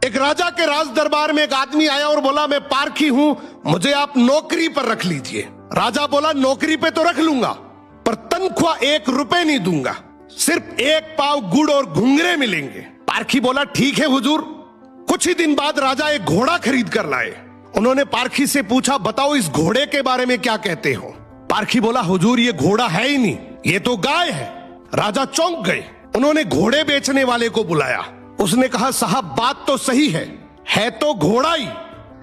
एक राजा के राज दरबार में एक आदमी आया और बोला, मैं पारखी हूं, मुझे आप नौकरी पर रख लीजिए। राजा बोला, नौकरी पे तो रख लूंगा, पर तनख्वाह 1 रुपए नहीं दूंगा, सिर्फ 1 पाव गुड़ और घुंघरे मिलेंगे। पारखी बोला, ठीक है हुजूर। कुछ ही दिन बाद राजा एक घोड़ा खरीद कर लाए। उन्होंने पारखी से पूछा, बताओ इस घोड़े के बारे में क्या कहते हो। पारखी बोला, हुजूर ये घोड़ा है ही नहीं, ये तो गाय है। राजा चौंक गए। उन्होंने घोड़े बेचने वाले को बुलाया। उसने कहा, साहब बात तो सही है तो घोड़ा ही,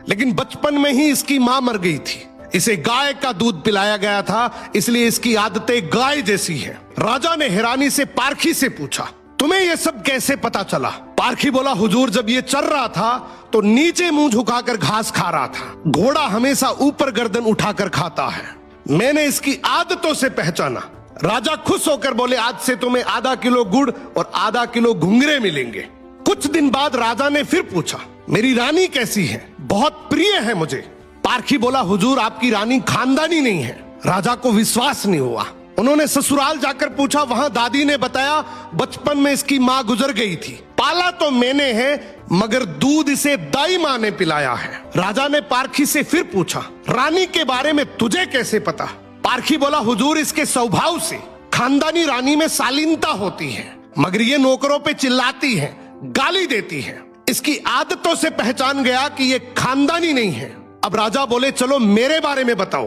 लेकिन बचपन में ही इसकी मां मर गई थी, इसे गाय का दूध पिलाया गया था, इसलिए इसकी आदतें गाय जैसी हैं। राजा ने हैरानी से पारखी से पूछा, तुम्हें यह सब कैसे पता चला। पारखी बोला, हुजूर जब ये चल रहा था तो नीचे मुंह झुकाकर घास खा रहा था, घोड़ा हमेशा ऊपर गर्दन उठाकर खाता है, मैंने इसकी आदतों से पहचाना। राजा खुश होकर बोले, आज से तुम्हें आधा किलो गुड़ और आधा किलो घुंघरे मिलेंगे। कुछ दिन बाद राजा ने फिर पूछा, मेरी रानी कैसी है, बहुत प्रिय है मुझे। पारखी बोला, हुजूर आपकी रानी खानदानी नहीं है। राजा को विश्वास नहीं हुआ। उन्होंने ससुराल जाकर पूछा, वहां दादी ने बताया, बचपन में इसकी मां गुजर गई थी, पाला तो मैंने है, मगर दूध इसे दाई मां ने पिलाया है। राजा ने पारखी से फिर पूछा, रानी के बारे में तुझे कैसे पता। पारखी बोला, हुजूर इसके स्वभाव से खानदानी रानी में शालीनता होती है, मगर ये नौकरों पे चिल्लाती है, गाली देती है, इसकी आदतों से पहचान गया कि ये खानदानी नहीं है। अब राजा बोले, चलो मेरे बारे में बताओ।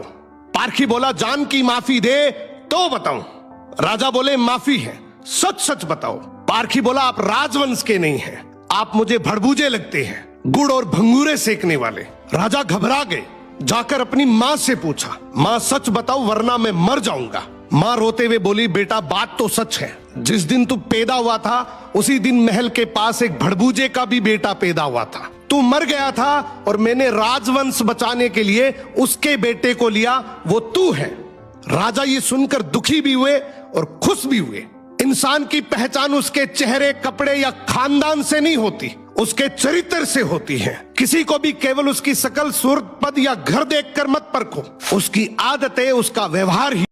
पारखी बोला, जान की माफी दे तो बताऊं। राजा बोले, माफी है, सच सच बताओ। पारखी बोला, आप राजवंश के नहीं हैं, आप मुझे भड़बूजे लगते हैं, गुड़ और भंगूरे सेकने वाले। राजा घबरा गए। जाकर अपनी माँ से पूछा, माँ सच बताओ वरना मैं मर जाऊंगा। माँ रोते हुए बोली, बेटा बात तो सच है, जिस दिन तू पैदा हुआ था उसी दिन महल के पास एक भड़बूजे का भी बेटा पैदा हुआ था, तू मर गया था और मैंने राजवंश बचाने के लिए उसके बेटे को लिया, वो तू है। राजा ये सुनकर दुखी भी हुए और खुश भी हुए। इंसान की पहचान उसके चेहरे, कपड़े या खानदान से नहीं होती, उसके चरित्र से होती है। किसी को भी केवल उसकी शकल, सूरत, पद या घर देखकर मत परखो, उसकी आदतें, उसका व्यवहार ही